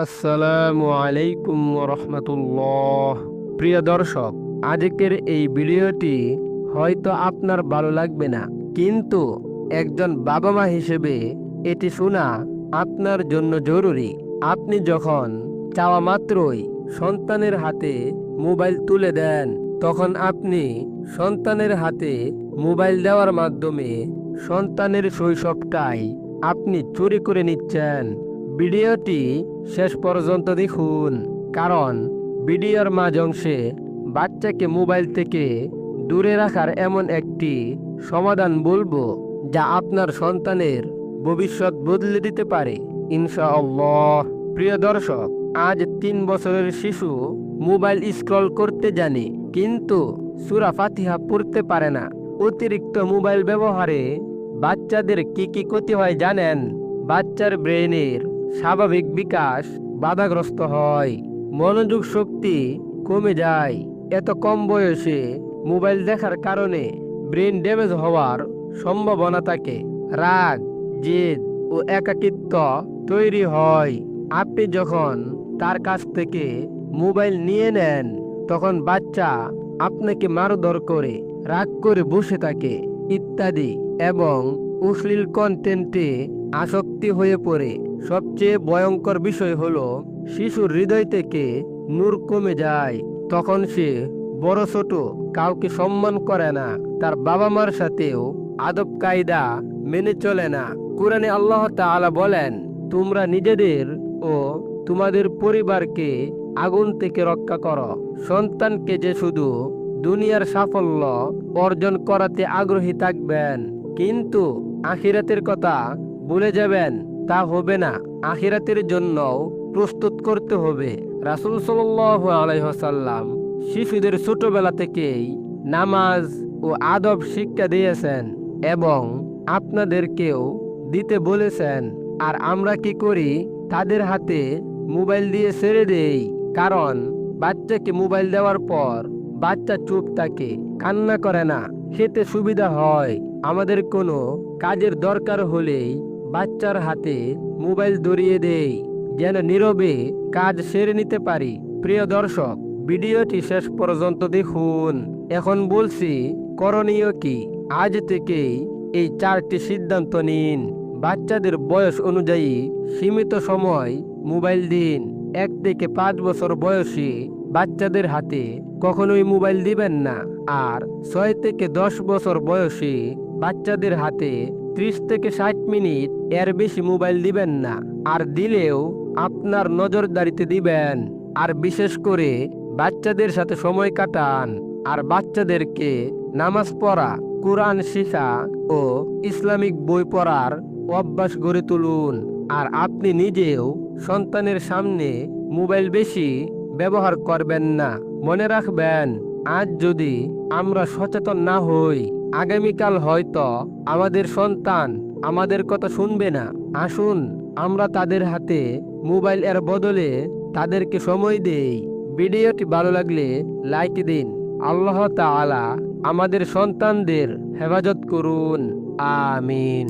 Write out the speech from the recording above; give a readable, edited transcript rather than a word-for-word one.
আসসালামু আলাইকুম রহমতুল্লাহ। প্রিয় দর্শক, আজকের এই ভিডিওটি হয়তো আপনার ভালো লাগবে না, কিন্তু একজন বাবা মা হিসেবে এটি শোনা আপনার জন্য জরুরি। আপনি যখন চাওয়া মাত্রই সন্তানের হাতে মোবাইল তুলে দেন, তখন আপনি সন্তানের হাতে মোবাইল দেওয়ার মাধ্যমে সন্তানের শৈশবটাই আপনি চুরি করে নিচ্ছেন। ভিডিওটি শেষ পর্যন্ত দেখুন, কারণ ভিডিওর মাঝ অংশে বাচ্চাকে মোবাইল থেকে দূরে রাখার এমন একটি সমাধান বলবো, যা আপনার সন্তানের ভবিষ্যৎ বদলে দিতে পারে ইনশাআল্লাহ। প্রিয় দর্শক, আজ 3 বছরের শিশু মোবাইল স্ক্রল করতে জানে, কিন্তু সূরা ফাতিহা পড়তে পারে না। অতিরিক্ত মোবাইল ব্যবহারে বাচ্চাদের কি কি ক্ষতি হয় জানেন? বাচ্চার ব্রেনের স্বাভাবিক বিকাশ বাধাগ্রস্ত হয়, মনোযোগ শক্তি কমে যায়। এত কম বয়সে মোবাইল দেখার কারণে ব্রেন ড্যামেজ হওয়ার সম্ভাবনা থাকে। রাগ, জেদ ও একাকিত্ব তৈরি হয়। আপনি যখন তার কাছ থেকে মোবাইল নিয়ে নেন, তখন বাচ্চা আপনাকে মারধর করে, রাগ করে বসে থাকে ইত্যাদি, এবং অশ্লীল কন্টেন্টে আসক্তি হয়ে পড়ে। সবচেয়ে ভয়ঙ্কর বিষয় হলো, শিশুর হৃদয় থেকে নূর কমে যায়। তখন সে বড় ছোট কাউকে সম্মান করে না, তার বাবা মার সাথেও আদব কায়দা মেনে চলে না। কুরআনে আল্লাহ তাআলা বলেন, তোমরা নিজেদের ও তোমাদের পরিবারকে আগুন থেকে রক্ষা করো। সন্তানকে যে শুধু দুনিয়ার সাফল্য অর্জন করাতে আগ্রহী থাকবেন, কিন্তু আখিরাতের কথা ভুলে যাবেন, তা হবে না। আখিরাতের জন্য প্রস্তুত করতে হবে। রাসূল সাল্লাল্লাহু আলাইহি ওয়াসাল্লাম শিশুদের ছোটবেলা থেকেই নামাজ ও আদব শিক্ষা দিয়েছেন, এবং আপনাদেরকেও দিতে বলেছেন। আর আমরা কি করি? তাদের হাতে মোবাইল দিয়ে ছেড়ে দেই। কারণ বাচ্চাকে মোবাইল দেওয়ার পর বাচ্চা চুপ থাকে, কান্না করে না, খেতে সুবিধা হয়। আমাদের কোনো কাজের দরকার হলেই বাচ্চার হাতে মোবাইল ধরিয়ে দেই, যেন নীরবে কাজ সেরে নিতে পারি। প্রিয় দর্শক, ভিডিওটি শেষ পর্যন্ত দেখুন। এখন বলছি করণীয় কি। আজ থেকেই এই 4টি সিদ্ধান্ত নিন। বাচ্চাদের বয়স অনুযায়ী সীমিত সময় মোবাইল দিন। 1 থেকে 5 বছর বয়সী বাচ্চাদের হাতে কখনোই মোবাইল দিবেন না। আর 6 থেকে 10 বছর বয়সী বাচ্চাদের হাতে 30 থেকে 60 মিনিট এর বেশি মোবাইল দিবেন না। আর দিলেও আপনার নজরদারিতে দিবেন। আর বিশেষ করে বাচ্চাদের সাথে সময় কাটান। আর বাচ্চাদেরকে নামাজ পড়া, কোরআন শিখা ও ইসলামিক বই পড়ার অভ্যাস গড়ে তুলুন। আর আপনি নিজেও সন্তানের সামনে মোবাইল বেশি ব্যবহার করবেন না। মনে রাখবেন, আজ যদি আমরা সচেতন না হই, আগামীকাল হয়তো আমাদের সন্তান আমাদের কথা শুনবে না। আসুন আমরা তাদের হাতে মোবাইল এর বদলে তাদেরকে সময় দেই। ভিডিওটি ভালো লাগলে লাইক দিন। আল্লাহ তাআলা আমাদের সন্তানদের হেফাজত করুন। আমিন।